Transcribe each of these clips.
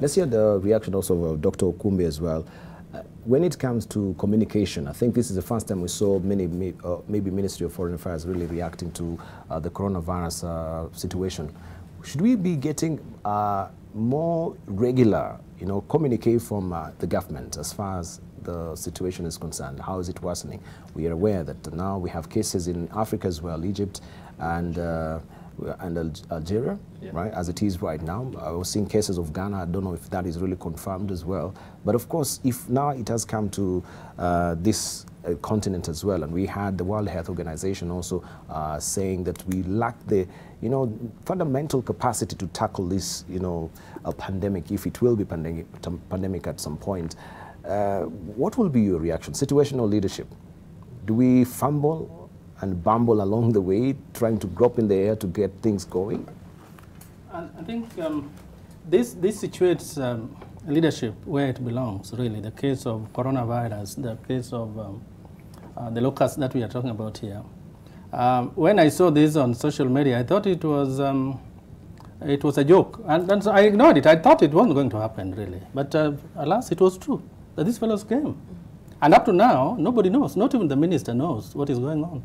Let's hear the reaction also of Dr. Okumbe as well. When it comes to communication, I think this is the first time we saw maybe Ministry of Foreign Affairs really reacting to the coronavirus situation. Should we be getting more regular, communique from the government as far as the situation is concerned? How is it worsening? We are aware that now we have cases in Africa as well, Egypt and Algeria, yeah, right, as it is right now. I was seeing cases of Ghana. I don't know if that is really confirmed as well. But of course, if now it has come to this continent as well, and we had the World Health Organization also saying that we lack the, fundamental capacity to tackle this, a pandemic, if it will be pandemic at some point. What will be your reaction? Situational leadership. Do we fumble and bumble along the way, trying to grope in the air to get things going? I think this situates leadership where it belongs, really. The case of coronavirus, the case of the locusts that we are talking about here. When I saw this on social media, I thought it was a joke. And so I ignored it. I thought it wasn't going to happen, really. But alas, it was true, that these fellows came. And up to now, nobody knows. Not even the minister knows what is going on.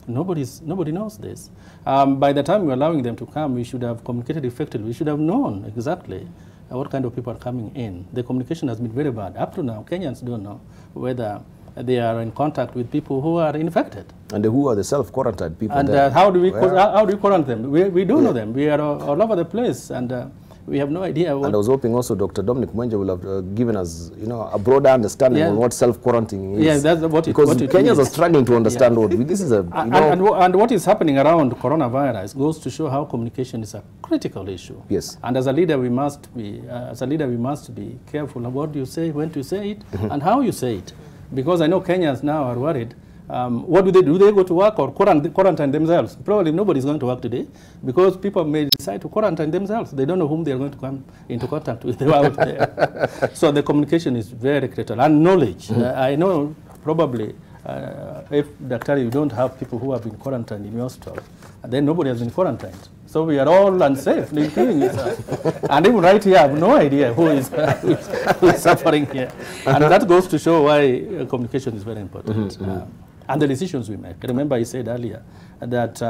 Nobody knows this. By the time we're allowing them to come, we should have communicated effectively. We should have known exactly what kind of people are coming in. The communication has been very bad. Up to now, Kenyans don't know whether they are in contact with people who are infected. And who are the self-quarantined people? And how do we quarantine them? We don't know them. We are all over the place, and we have no idea what. And I was hoping also Dr. Dominic Mwenje will have given us, a broader understanding on what self-quarantining is. Yes, that's what it because Kenyans are struggling to understand what this is. And what is happening around coronavirus goes to show how communication is a critical issue. Yes. And as a leader, we must be careful of what you say, when to say it, and how you say it. Because I know Kenyans now are worried. What do they do? They go to work or quarantine themselves? Probably nobody's going to work today because people may decide to quarantine themselves. They don't know whom they are going to come into contact with out there. So the communication is very critical. And knowledge. I know probably if, Dr. you don't have people who have been quarantined in your store, then nobody has been quarantined. So we are all unsafe, including yourself. And even right here, I have no idea who is suffering here. And that goes to show why communication is very important. And the decisions we make. Remember, I said earlier that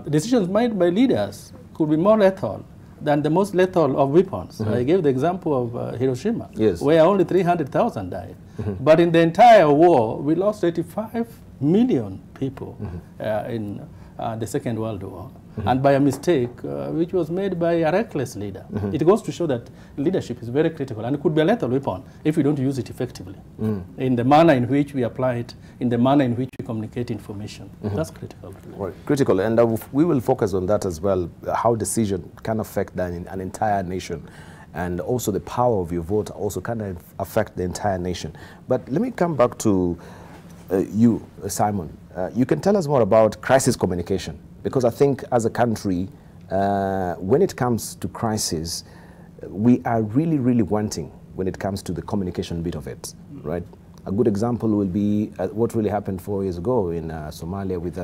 decisions made by leaders could be more lethal than the most lethal of weapons. I gave the example of Hiroshima, where only 300,000 died. But in the entire war, we lost 85 million people in the Second World War. And by a mistake, which was made by a reckless leader. It goes to show that leadership is very critical, and it could be a lethal weapon if we don't use it effectively, in the manner in which we apply it, in the manner in which we communicate information. That's critical. Right. Critical, and we will focus on that as well, how decision can affect an entire nation. And also the power of your vote also can affect the entire nation. But let me come back to you, Simon. You can tell us more about crisis communication. Because I think as a country, when it comes to crisis, we are really, really wanting when it comes to the communication bit of it, right? A good example will be what really happened 4 years ago in Somalia with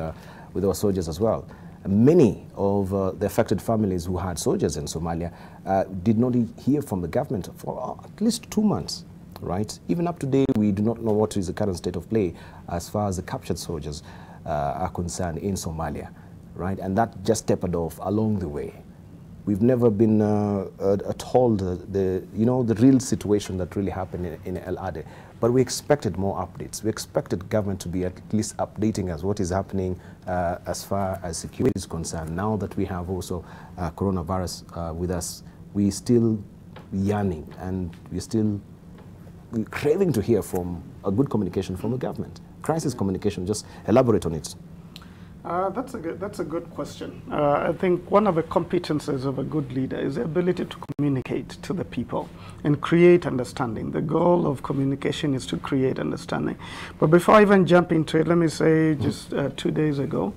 our soldiers as well. Many of the affected families who had soldiers in Somalia did not hear from the government for at least 2 months, right? Even up to date, we do not know what is the current state of play as far as the captured soldiers are concerned in Somalia. Right, and that just tapered off along the way. We've never been told the real situation that really happened in El Ade, but we expected more updates. We expected government to be at least updating us what is happening as far as security is concerned. Now that we have also coronavirus with us, we still yearning and we're still craving to hear from a good communication from the government. Crisis communication, just elaborate on it. That's a good question. I think one of the competences of a good leader is the ability to communicate to the people and create understanding. The goal of communication is to create understanding. But before I even jump into it, let me say just 2 days ago,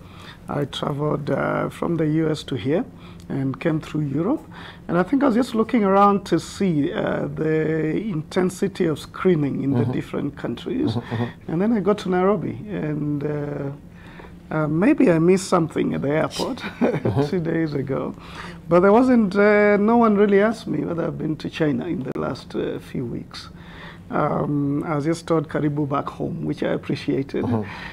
I traveled from the US to here and came through Europe. And I think I was just looking around to see the intensity of screening in the different countries. And then I got to Nairobi, and Maybe I missed something at the airport 2 days ago, but there wasn't, no one really asked me whether I've been to China in the last few weeks. I was just told Karibu back home, which I appreciated.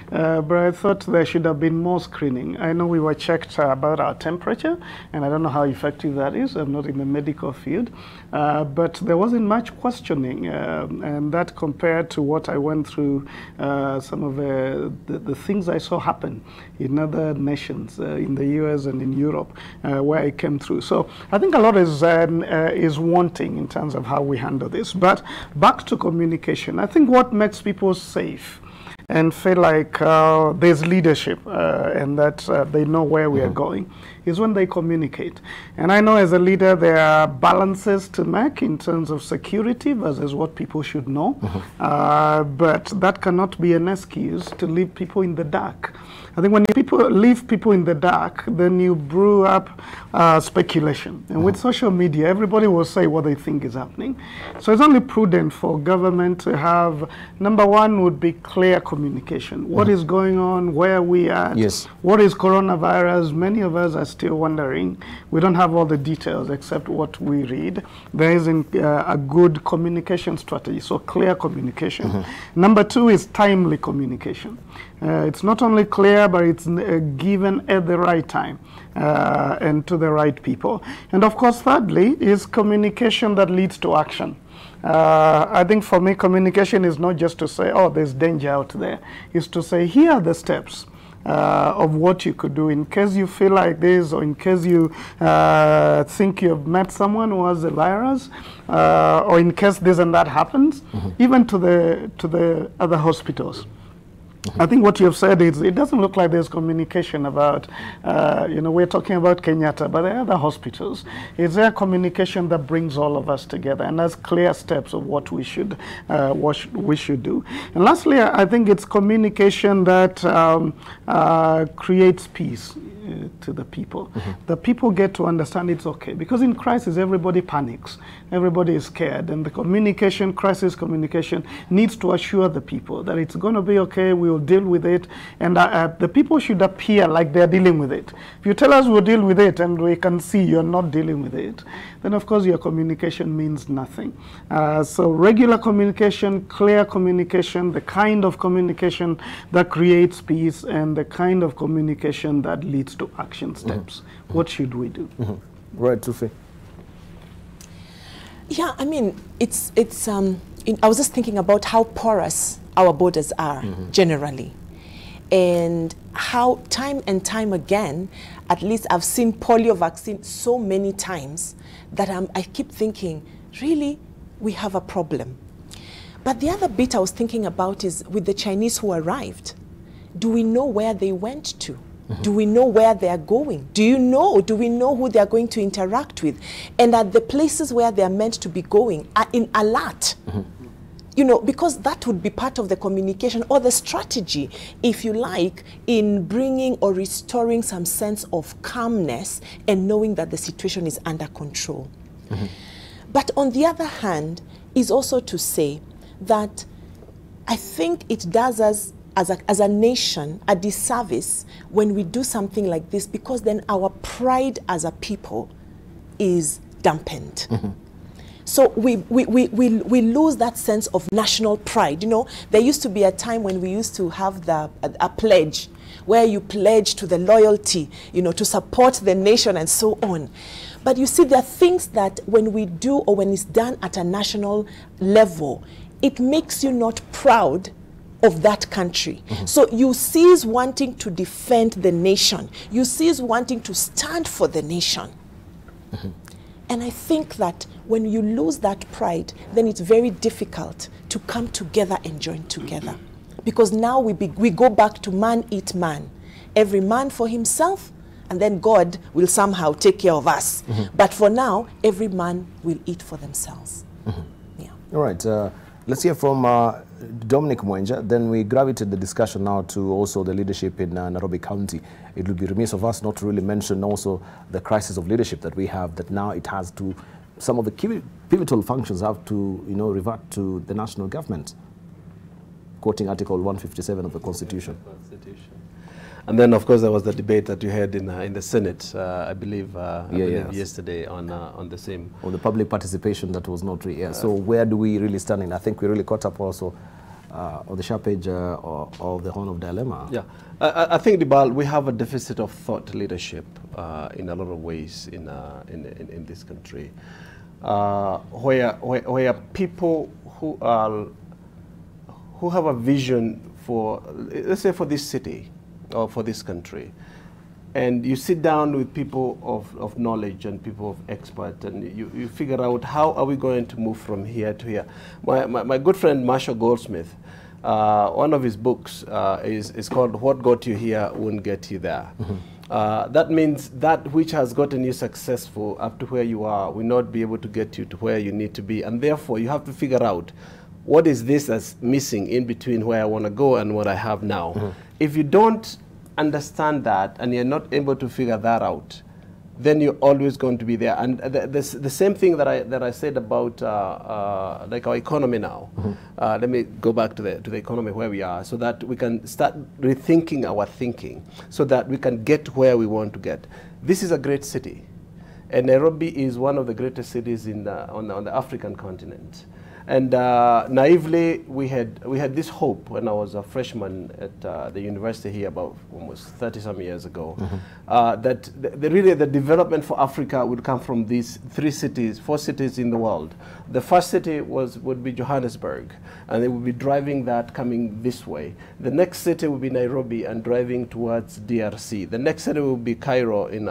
But I thought there should have been more screening. I know we were checked about our temperature, and I don't know how effective that is. I'm not in the medical field. But there wasn't much questioning, and that compared to what I went through, some of the things I saw happen in other nations, in the US and in Europe, where I came through. So I think a lot is wanting in terms of how we handle this. But back to communication. I think what makes people safe and feel like there's leadership and that they know where we are going is when they communicate. And I know as a leader there are balances to make in terms of security versus what people should know, but that cannot be an excuse to leave people in the dark. I think when people leave people in the dark, then you brew up speculation. And with social media, everybody will say what they think is happening. So it's only prudent for government to have, number one would be clear communication. What is going on, where we are, what is coronavirus? Many of us are still wondering. We don't have all the details except what we read. There isn't a good communication strategy, so clear communication. Number two is timely communication. It's not only clear, but it's given at the right time and to the right people. And of course, thirdly, is communication that leads to action. I think for me, communication is not just to say, oh, there's danger out there. It's to say, here are the steps of what you could do in case you feel like this, or in case you think you've met someone who has the virus, or in case this and that happens, even to the other hospitals. I think what you've said is it doesn't look like there's communication about, you know, we're talking about Kenyatta, but there are other hospitals. Is there communication that brings all of us together and has clear steps of what we should do? And lastly, I think it's communication that creates peace to the people. The people get to understand it's okay. Because in crisis, everybody panics. Everybody is scared. And the communication, crisis communication, needs to assure the people that it's going to be okay, we will deal with it. And the people should appear like they're dealing with it. If you tell us we'll deal with it and we can see you're not dealing with it, then of course your communication means nothing. So regular communication, clear communication, the kind of communication that creates peace, and the kind of communication that leads to action steps. What should we do? Right, Tufi. Yeah, I mean, I was just thinking about how porous our borders are generally, and how time and time again, at least I've seen polio vaccine so many times that I keep thinking, really, we have a problem. But the other bit I was thinking about is with the Chinese who arrived, do we know where they went to? Do we know where they are going? Do we know who they are going to interact with? And are the places where they are meant to be going are in alert? You know, because that would be part of the communication or the strategy, if you like, in bringing or restoring some sense of calmness and knowing that the situation is under control. But on the other hand, is also to say that I think it does us as a nation a disservice when we do something like this, because then our pride as a people is dampened. So we lose that sense of national pride. You know, there used to be a time when we used to have a pledge where you pledge to the loyalty, you know, to support the nation and so on. But you see, there are things that when we do, or when it's done at a national level, it makes you not proud of that country. So you cease wanting to defend the nation. You cease wanting to stand for the nation. And I think that when you lose that pride, then it's very difficult to come together and join together. Because now we go back to man eat man. Every man for himself, and then God will somehow take care of us. But for now, every man will eat for themselves. Yeah. All right. Let's hear from Dominic Mwenja. Then we gravitate the discussion now to also the leadership in Nairobi County. It would be remiss of us not to really mention also the crisis of leadership that we have, that now it has to, some of the key pivotal functions have to, you know, revert to the national government, quoting Article 157 of the Constitution. And then, of course, there was the debate that you had in the Senate, I believe, yesterday on the same. Or the public participation that was not really. Yeah. So where do we really stand in? I think we really caught up also on the sharp edge of the horn of dilemma. Yeah, I think, Dibal, we have a deficit of thought leadership in a lot of ways in this country, where people who have a vision for, let's say, for this city or for this country, and you sit down with people of knowledge and people of expert, and you figure out how are we going to move from here to here. My good friend Marshall Goldsmith, one of his books is called What Got You Here Won't Get You There. That means that which has gotten you successful up to where you are will not be able to get you to where you need to be, and therefore you have to figure out what is this that's missing in between where I want to go and what I have now. If you don't understand that and you're not able to figure that out, then you're always going to be there. And the same thing that I said about like our economy now. Let me go back to the economy where we are, so that we can start rethinking our thinking, so that we can get where we want to get. This is a great city, and Nairobi is one of the greatest cities on the African continent. And naively, we had this hope when I was a freshman at the university here about almost 30-some years ago, that really the development for Africa would come from these four cities in the world. The first city would be Johannesburg, and they would be driving that coming this way. The next city would be Nairobi and driving towards DRC. The next city would be Cairo in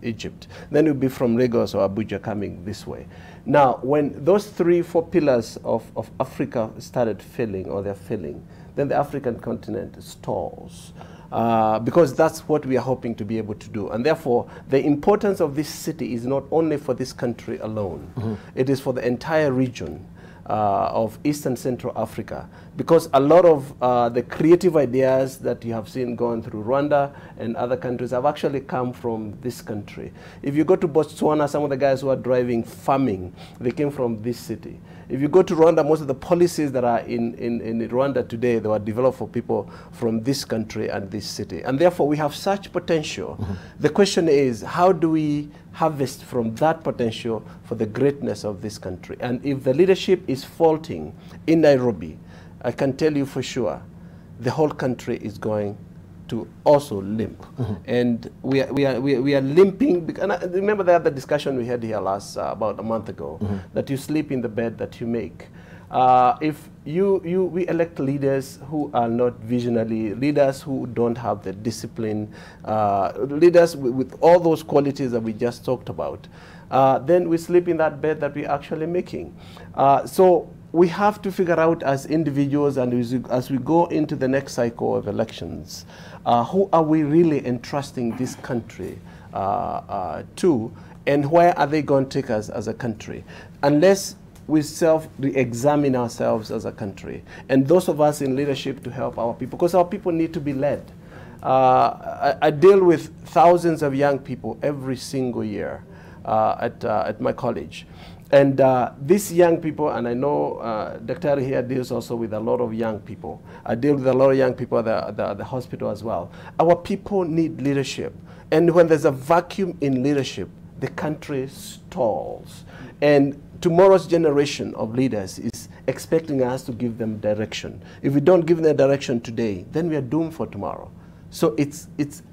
Egypt. Then it would be from Lagos or Abuja coming this way. Now, when those 3-4 pillars of Africa started failing, or they're failing, then the African continent stalls. Because that's what we are hoping to be able to do. And therefore, the importance of this city is not only for this country alone. It is for the entire region of East and Central Africa, because a lot of the creative ideas that you have seen going through Rwanda and other countries have actually come from this country. If you go to Botswana, some of the guys who are driving farming, they came from this city. If you go to Rwanda, most of the policies that are in Rwanda today, they were developed for people from this country and this city. And therefore, we have such potential. The question is, how do we harvest from that potential for the greatness of this country? And if the leadership is faulting in Nairobi, I can tell you for sure, the whole country is going to also limp. And we are limping. And I remember the other discussion we had here about a month ago, that you sleep in the bed that you make. If we elect leaders who are not visionary, leaders who don't have the discipline, leaders with all those qualities that we just talked about, then we sleep in that bed that we're actually making. So we have to figure out as individuals, and as we go into the next cycle of elections, who are we really entrusting this country to, and where are they going to take us as a country? Unless we self-re-examine ourselves as a country, and those of us in leadership to help our people, because our people need to be led. I deal with thousands of young people every single year at my college. And these young people, and I know Dr. here deals also with a lot of young people. I deal with a lot of young people at the hospital as well. Our people need leadership. And when there's a vacuum in leadership, the country stalls. And tomorrow's generation of leaders is expecting us to give them direction. If we don't give them direction today, then we are doomed for tomorrow. So it's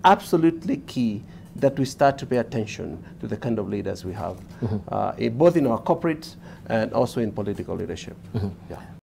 absolutely key that we start to pay attention to the kind of leaders we have, both in our corporate and also in political leadership. Yeah.